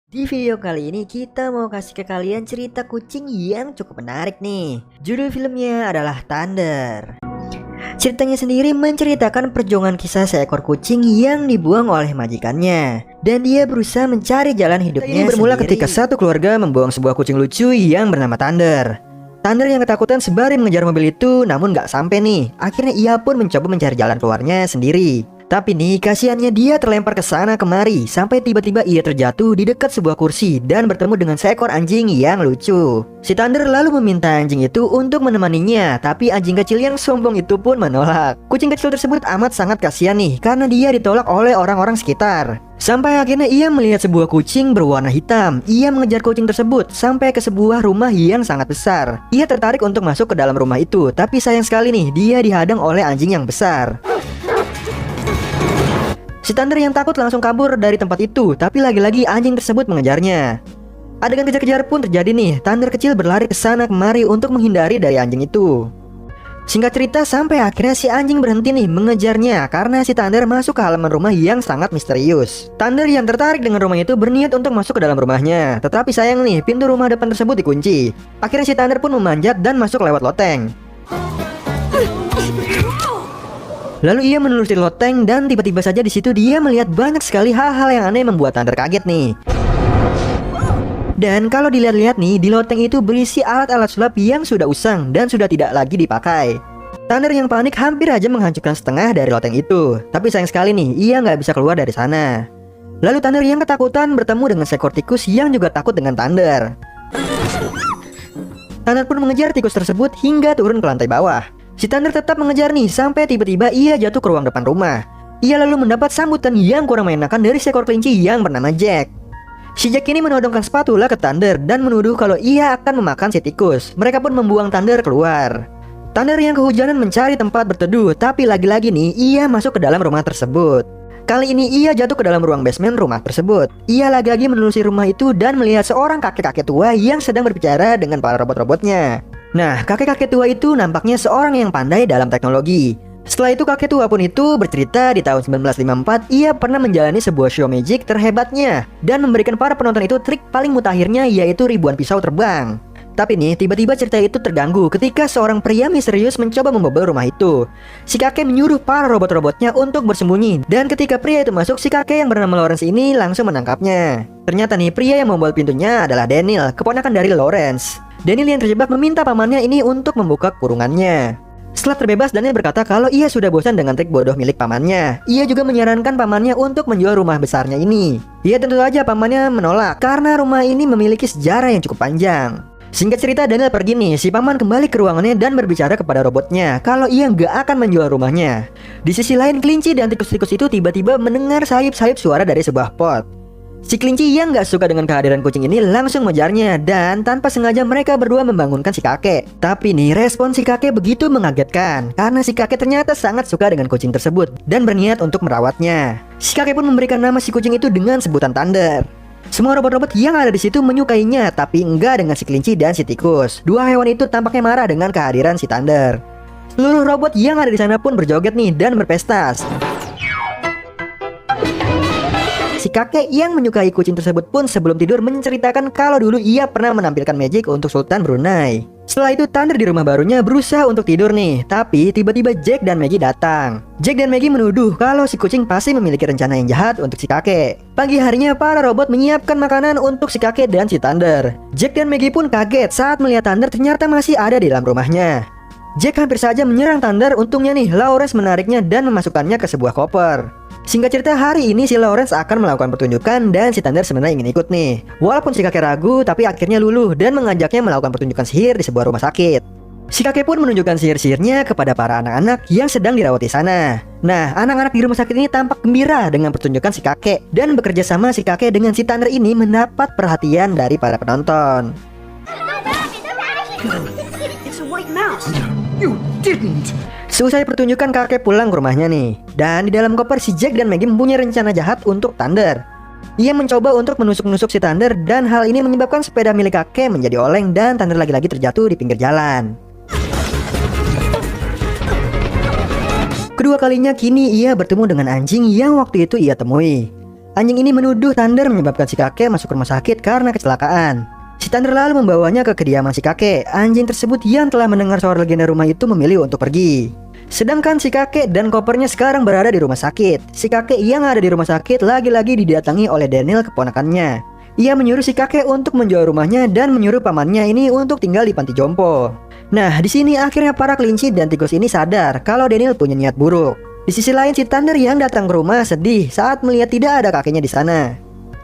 Di video kali ini kita mau kasih ke kalian cerita kucing yang cukup menarik nih. Judul filmnya adalah Thunder. Ceritanya sendiri menceritakan perjuangan kisah seekor kucing yang dibuang oleh majikannya, dan dia berusaha mencari jalan hidupnya. Ini bermula ketika satu keluarga membuang sebuah kucing lucu yang bernama Thunder. Thunder yang ketakutan sembari mengejar mobil itu, namun gak sampai nih. Akhirnya ia pun mencoba mencari jalan keluarnya sendiri. Tapi nih, kasihannya dia terlempar ke sana kemari sampai tiba-tiba ia terjatuh di dekat sebuah kursi dan bertemu dengan seekor anjing yang lucu. Si Thunder lalu meminta anjing itu untuk menemaninya, tapi anjing kecil yang sombong itu pun menolak. Kucing kecil tersebut amat sangat kasihan nih karena dia ditolak oleh orang-orang sekitar. Sampai akhirnya ia melihat sebuah kucing berwarna hitam. Ia mengejar kucing tersebut sampai ke sebuah rumah yang sangat besar. Ia tertarik untuk masuk ke dalam rumah itu, tapi sayang sekali nih dia dihadang oleh anjing yang besar. Si Thunder yang takut langsung kabur dari tempat itu, tapi lagi-lagi anjing tersebut mengejarnya. Adegan kejar-kejar pun terjadi nih. Thunder kecil berlari ke sana kemari untuk menghindari dari anjing itu. Singkat cerita, sampai akhirnya si anjing berhenti nih mengejarnya karena si Thunder masuk ke halaman rumah yang sangat misterius. Thunder yang tertarik dengan rumah itu berniat untuk masuk ke dalam rumahnya, tetapi sayang nih pintu rumah depan tersebut dikunci. Akhirnya si Thunder pun memanjat dan masuk lewat loteng. Lalu ia menelusuri loteng dan tiba-tiba saja di situ dia melihat banyak sekali hal-hal yang aneh membuat Thunder kaget nih. Dan kalau dilihat-lihat nih, di loteng itu berisi alat-alat sulap yang sudah usang dan sudah tidak lagi dipakai. Thunder yang panik hampir aja menghancurkan setengah dari loteng itu. Tapi sayang sekali nih, ia nggak bisa keluar dari sana. Lalu Thunder yang ketakutan bertemu dengan seekor tikus yang juga takut dengan Thunder. Thunder pun mengejar tikus tersebut hingga turun ke lantai bawah. Si Thunder tetap mengejar nih sampai tiba-tiba ia jatuh ke ruang depan rumah. Ia lalu mendapat sambutan yang kurang menyenangkan dari seekor kelinci yang bernama Jack. Si Jack ini menodongkan spatula ke Thunder dan menuduh kalau ia akan memakan si tikus. Mereka pun membuang Thunder keluar. Thunder yang kehujanan mencari tempat berteduh, tapi lagi-lagi nih ia masuk ke dalam rumah tersebut. Kali ini ia jatuh ke dalam ruang basement rumah tersebut. Ia lagi-lagi menelusuri rumah itu dan melihat seorang kakek-kakek tua yang sedang berbicara dengan para robot-robotnya. Nah, kakek-kakek tua itu nampaknya seorang yang pandai dalam teknologi. Setelah itu kakek tua pun itu bercerita di tahun 1954 ia pernah menjalani sebuah show magic terhebatnya dan memberikan para penonton itu trik paling mutakhirnya, yaitu ribuan pisau terbang. Tapi nih, tiba-tiba cerita itu terganggu ketika seorang pria misterius mencoba membobol rumah itu. Si kakek menyuruh para robot-robotnya untuk bersembunyi, dan ketika pria itu masuk, si kakek yang bernama Lawrence ini langsung menangkapnya. Ternyata nih, pria yang membobol pintunya adalah Daniel, keponakan dari Lawrence. Daniel yang terjebak meminta pamannya ini untuk membuka kurungannya. Setelah terbebas, Daniel berkata kalau ia sudah bosan dengan trik bodoh milik pamannya. Ia juga menyarankan pamannya untuk menjual rumah besarnya ini. Ia tentu saja pamannya menolak karena rumah ini memiliki sejarah yang cukup panjang. Singkat cerita, Daniel pergi nih. Si paman kembali ke ruangannya dan berbicara kepada robotnya kalau ia nggak akan menjual rumahnya. Di sisi lain, kelinci dan tikus-tikus itu tiba-tiba mendengar sayup-sayup suara dari sebuah pot. Si kelinci yang gak suka dengan kehadiran kucing ini langsung mengejarnya, dan tanpa sengaja mereka berdua membangunkan si kakek. Tapi nih, respon si kakek begitu mengagetkan karena si kakek ternyata sangat suka dengan kucing tersebut dan berniat untuk merawatnya. Si kakek pun memberikan nama si kucing itu dengan sebutan Thunder. Semua robot-robot yang ada di situ menyukainya, tapi enggak dengan si kelinci dan si tikus. Dua hewan itu tampaknya marah dengan kehadiran si Thunder. Seluruh robot yang ada di sana pun berjoget nih dan berpesta. Si kakek yang menyukai kucing tersebut pun sebelum tidur menceritakan kalau dulu ia pernah menampilkan magic untuk Sultan Brunei. Setelah itu Thunder di rumah barunya berusaha untuk tidur nih, tapi tiba-tiba Jack dan Maggie datang. Jack dan Maggie menuduh kalau si kucing pasti memiliki rencana yang jahat untuk si kakek. Pagi harinya para robot menyiapkan makanan untuk si kakek dan si Thunder. Jack dan Maggie pun kaget saat melihat Thunder ternyata masih ada di dalam rumahnya. Jack hampir saja menyerang Thunder, untungnya nih Lawrence menariknya dan memasukkannya ke sebuah koper. Singkat cerita, hari ini si Lawrence akan melakukan pertunjukan dan si Thunder sebenarnya ingin ikut nih. Walaupun si kakek ragu, tapi akhirnya luluh dan mengajaknya melakukan pertunjukan sihir di sebuah rumah sakit. Si kakek pun menunjukkan sihir-sihirnya kepada para anak-anak yang sedang dirawat di sana. Nah, anak-anak di rumah sakit ini tampak gembira dengan pertunjukan si kakek, dan bekerja sama si kakek dengan si Thunder ini mendapat perhatian dari para penonton. You didn't. Seusai pertunjukan, kakek pulang ke rumahnya nih. Dan di dalam koper si Jack dan Maggie mempunyai rencana jahat untuk Thunder. Ia mencoba untuk menusuk-nusuk si Thunder, dan hal ini menyebabkan sepeda milik kakek menjadi oleng dan Thunder lagi-lagi terjatuh di pinggir jalan. Kedua kalinya kini ia bertemu dengan anjing yang waktu itu ia temui. Anjing ini menuduh Thunder menyebabkan si kakek masuk rumah sakit karena kecelakaan. Si Thunder lalu membawanya ke kediaman si kakek. Anjing tersebut yang telah mendengar suara legenda rumah itu memilih untuk pergi. Sedangkan si kakek dan kopernya sekarang berada di rumah sakit. Si kakek yang ada di rumah sakit lagi-lagi didatangi oleh Daniel, keponakannya. Ia menyuruh si kakek untuk menjual rumahnya dan menyuruh pamannya ini untuk tinggal di panti jompo. Nah, di sini akhirnya para kelinci dan tikus ini sadar kalau Daniel punya niat buruk. Di sisi lain, si Thunder yang datang ke rumah sedih saat melihat tidak ada kakeknya di sana.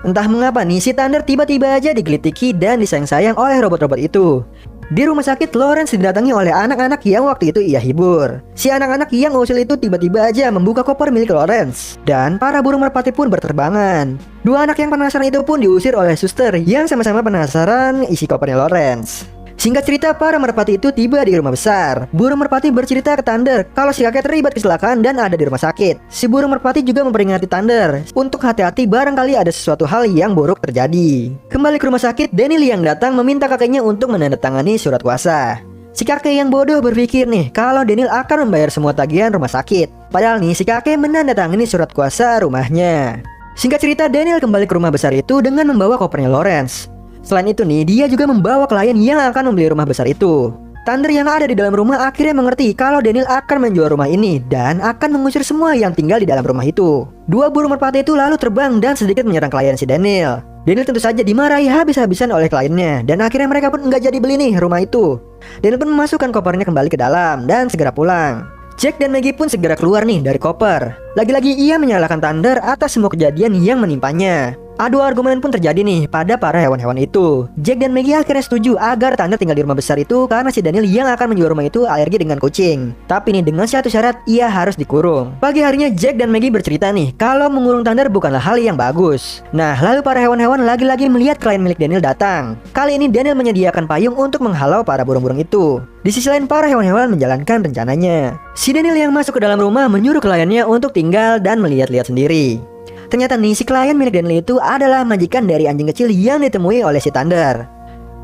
Entah mengapa nih, si Thunder tiba-tiba aja digelitiki dan disayang-sayang oleh robot-robot itu. Di rumah sakit, Lawrence didatangi oleh anak-anak yang waktu itu ia hibur. Si anak-anak yang usil itu tiba-tiba aja membuka koper milik Lawrence. Dan para burung merpati pun berterbangan. Dua anak yang penasaran itu pun diusir oleh suster yang sama-sama penasaran isi kopernya Lawrence. Singkat cerita, para merpati itu tiba di rumah besar. Burung merpati bercerita ke Thunder kalau si kakek terlibat kecelakaan dan ada di rumah sakit. Si burung merpati juga memperingati Thunder untuk hati-hati barangkali ada sesuatu hal yang buruk terjadi. Kembali ke rumah sakit, Daniel yang datang meminta kakeknya untuk menandatangani surat kuasa. Si kakek yang bodoh berpikir nih kalau Daniel akan membayar semua tagihan rumah sakit. Padahal nih, si kakek menandatangani surat kuasa rumahnya. Singkat cerita, Daniel kembali ke rumah besar itu dengan membawa kopernya Lawrence. Selain itu nih, dia juga membawa klien yang akan membeli rumah besar itu. Thunder yang ada di dalam rumah akhirnya mengerti kalau Daniel akan menjual rumah ini dan akan mengusir semua yang tinggal di dalam rumah itu. Dua burung merpati itu lalu terbang dan sedikit menyerang klien si Daniel. Daniel tentu saja dimarahi habis-habisan oleh kliennya dan akhirnya mereka pun nggak jadi beli nih rumah itu. Daniel pun memasukkan kopernya kembali ke dalam dan segera pulang. Jack dan Maggie pun segera keluar nih dari koper. Lagi-lagi ia menyalahkan Thunder atas semua kejadian yang menimpanya. Adu argumen pun terjadi nih pada para hewan-hewan itu. Jack dan Maggie akhirnya setuju agar Thunder tinggal di rumah besar itu karena si Daniel yang akan menjual rumah itu alergi dengan kucing. Tapi nih, dengan satu syarat, ia harus dikurung. Pagi harinya Jack dan Maggie bercerita nih kalau mengurung Thunder bukanlah hal yang bagus. Nah, lalu para hewan-hewan lagi-lagi melihat klien milik Daniel datang. Kali ini Daniel menyediakan payung untuk menghalau para burung-burung itu. Di sisi lain, para hewan-hewan menjalankan rencananya. Si Daniel yang masuk ke dalam rumah menyuruh kliennya untuk tinggal dan melihat-lihat sendiri. Ternyata nih, si klien milik Daniel itu adalah majikan dari anjing kecil yang ditemui oleh si Thunder.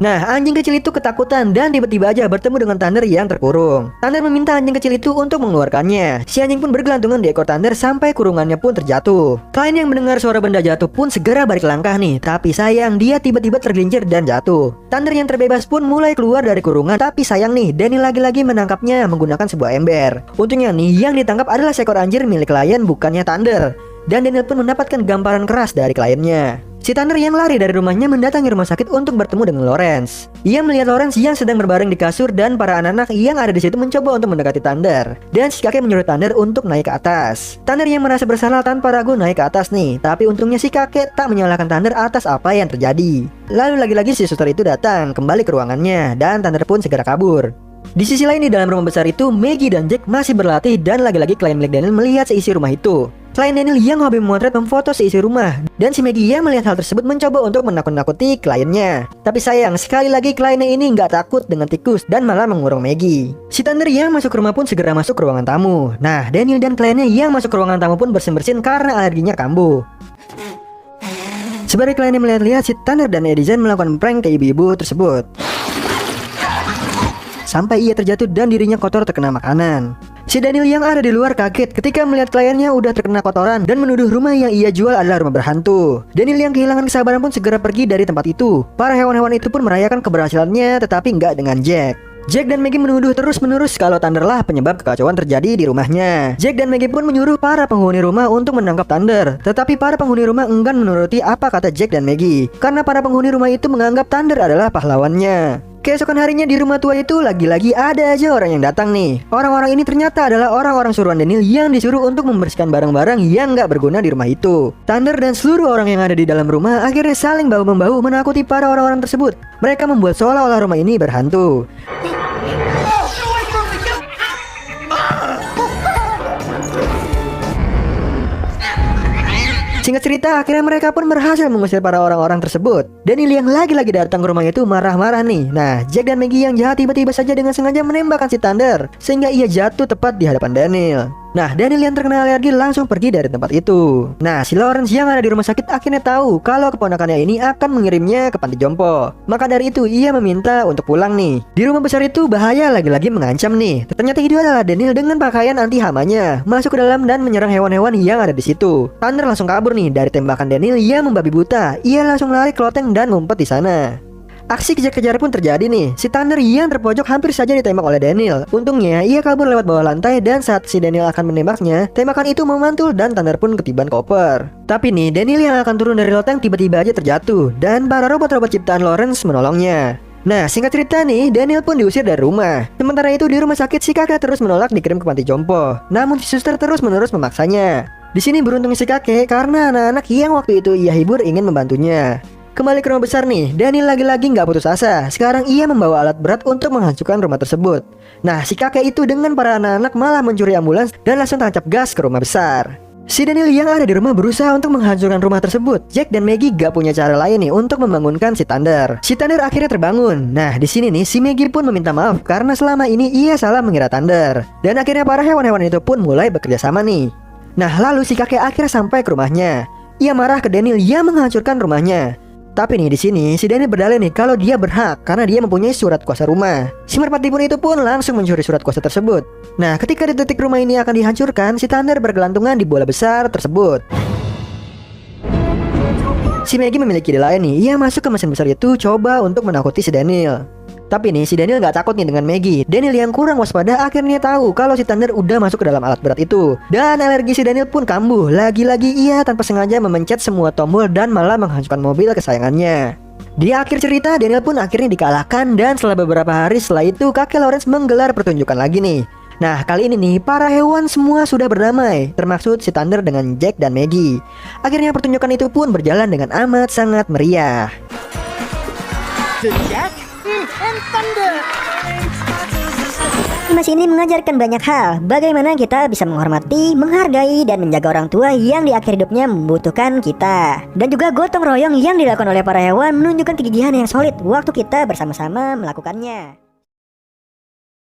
Nah, anjing kecil itu ketakutan dan tiba-tiba aja bertemu dengan Thunder yang terkurung. Thunder meminta anjing kecil itu untuk mengeluarkannya. Si anjing pun bergelantungan di ekor Thunder sampai kurungannya pun terjatuh. Klien yang mendengar suara benda jatuh pun segera balik langkah nih, tapi sayang dia tiba-tiba tergelincir dan jatuh. Thunder yang terbebas pun mulai keluar dari kurungan, tapi sayang nih, Daniel lagi-lagi menangkapnya menggunakan sebuah ember. Untungnya nih, yang ditangkap adalah seekor anjir milik klien, bukannya Thunder. Dan Daniel pun mendapatkan gamparan keras dari kliennya. Si Thunder yang lari dari rumahnya mendatangi rumah sakit untuk bertemu dengan Lawrence. Ia melihat Lawrence yang sedang berbaring di kasur dan para anak-anak yang ada di situ mencoba untuk mendekati Thunder. Dan si kakek menyuruh Thunder untuk naik ke atas. Thunder yang merasa bersalah tanpa ragu naik ke atas nih. Tapi untungnya si kakek tak menyalahkan Thunder atas apa yang terjadi. Lalu lagi-lagi si suster itu datang kembali ke ruangannya dan Thunder pun segera kabur. Di sisi lain, di dalam rumah besar itu, Maggie dan Jack masih berlatih dan lagi-lagi klien milik Daniel melihat seisi rumah itu. Klien Daniel yang hobi memotret memfoto seisi rumah, dan si Maggie yang melihat hal tersebut mencoba untuk menakut-nakuti kliennya. Tapi sayang, sekali lagi kliennya ini nggak takut dengan tikus dan malah mengurung Maggie. Si Thunder yang masuk ke rumah pun segera masuk ke ruangan tamu. Nah, Daniel dan kliennya yang masuk ke ruangan tamu pun bersin-bersin karena alerginya kambuh. Sebagai kliennya melihat-lihat, si Thunder dan Edison melakukan prank ke ibu-ibu tersebut. Sampai ia terjatuh dan dirinya kotor terkena makanan. Si Daniel yang ada di luar kaget ketika melihat kliennya udah terkena kotoran dan menuduh rumah yang ia jual adalah rumah berhantu. Daniel yang kehilangan kesabaran pun segera pergi dari tempat itu. Para hewan-hewan itu pun merayakan keberhasilannya, tetapi nggak dengan Jack. Jack dan Maggie menuduh terus-menerus kalau Thunder lah penyebab kekacauan terjadi di rumahnya. Jack dan Maggie pun menyuruh para penghuni rumah untuk menangkap Thunder. Tetapi para penghuni rumah enggan menuruti apa kata Jack dan Maggie, karena para penghuni rumah itu menganggap Thunder adalah pahlawannya. Keesokan harinya di rumah tua itu lagi-lagi ada aja orang yang datang nih. Orang-orang ini ternyata adalah orang-orang suruhan Daniel yang disuruh untuk membersihkan barang-barang yang nggak berguna di rumah itu. Thunder dan seluruh orang yang ada di dalam rumah akhirnya saling bahu-membahu menakuti para orang-orang tersebut. Mereka membuat seolah-olah rumah ini berhantu. Singkat cerita, akhirnya mereka pun berhasil mengusir para orang-orang tersebut. Daniel yang lagi-lagi datang ke rumah itu marah-marah nih. Nah, Jack dan Maggie yang jahat tiba-tiba saja dengan sengaja menembakkan si Thunder, sehingga ia jatuh tepat di hadapan Daniel. Nah, Daniel yang terkena alergi langsung pergi dari tempat itu. Nah, si Lawrence yang ada di rumah sakit akhirnya tahu kalau keponakannya ini akan mengirimnya ke panti jompo. Maka dari itu ia meminta untuk pulang nih. Di rumah besar itu bahaya lagi-lagi mengancam nih. Ternyata itu adalah Daniel dengan pakaian anti hamanya masuk ke dalam dan menyerang hewan-hewan yang ada di situ. Thunder langsung kabur nih dari tembakan Daniel yang membabi buta. Ia langsung lari ke loteng dan ngumpet di sana. Aksi kejar-kejar pun terjadi nih. Si Thunder yang terpojok hampir saja ditembak oleh Daniel. Untungnya ia kabur lewat bawah lantai dan saat si Daniel akan menembaknya, tembakan itu memantul dan Thunder pun ketiban koper. Tapi nih, Daniel yang akan turun dari loteng tiba-tiba aja terjatuh dan para robot-robot ciptaan Lawrence menolongnya. Nah, singkat cerita nih, Daniel pun diusir dari rumah. Sementara itu di rumah sakit si kakek terus menolak dikirim ke panti jompo. Namun si suster terus-menerus memaksanya. Di sini beruntung si kakek karena anak-anak yang waktu itu ia hibur ingin membantunya. Kembali ke rumah besar nih, Daniel lagi-lagi nggak putus asa. Sekarang ia membawa alat berat untuk menghancurkan rumah tersebut. Nah, si kakek itu dengan para anak-anak malah mencuri ambulans dan langsung tancap gas ke rumah besar. Si Daniel yang ada di rumah berusaha untuk menghancurkan rumah tersebut. Jack dan Maggie gak punya cara lain nih untuk membangunkan si Thunder. Si Thunder akhirnya terbangun. Nah, di sini nih si Maggie pun meminta maaf karena selama ini ia salah mengira Thunder. Dan akhirnya para hewan-hewan itu pun mulai bekerja sama nih. Nah, lalu si kakek akhirnya sampai ke rumahnya. Ia marah ke Daniel yang menghancurkan rumahnya. Tapi nih di sini si Daniel berdalih nih kalau dia berhak karena dia mempunyai surat kuasa rumah. Si merpati pun itu pun langsung mencuri surat kuasa tersebut. Nah, ketika di titik rumah ini akan dihancurkan, si Thunder bergelantungan di bola besar tersebut. Si Maggie memiliki ide lain nih. Ia masuk ke mesin besar itu coba untuk menakuti si Daniel. Tapi nih si Daniel nggak takut nih dengan Maggie. Daniel yang kurang waspada akhirnya tahu kalau si Thunder udah masuk ke dalam alat berat itu. Dan alergi si Daniel pun kambuh. Lagi-lagi ia tanpa sengaja memencet semua tombol dan malah menghancurkan mobil kesayangannya. Di akhir cerita Daniel pun akhirnya dikalahkan dan setelah beberapa hari setelah itu kakek Lawrence menggelar pertunjukan lagi nih. Nah, kali ini nih para hewan semua sudah berdamai, termasuk si Thunder dengan Jack dan Maggie. Akhirnya pertunjukan itu pun berjalan dengan amat sangat meriah. Animasi ini mengajarkan banyak hal, bagaimana kita bisa menghormati, menghargai, dan menjaga orang tua yang di akhir hidupnya membutuhkan kita. Dan juga gotong royong yang dilakukan oleh para hewan menunjukkan kegigihan yang solid waktu kita bersama-sama melakukannya.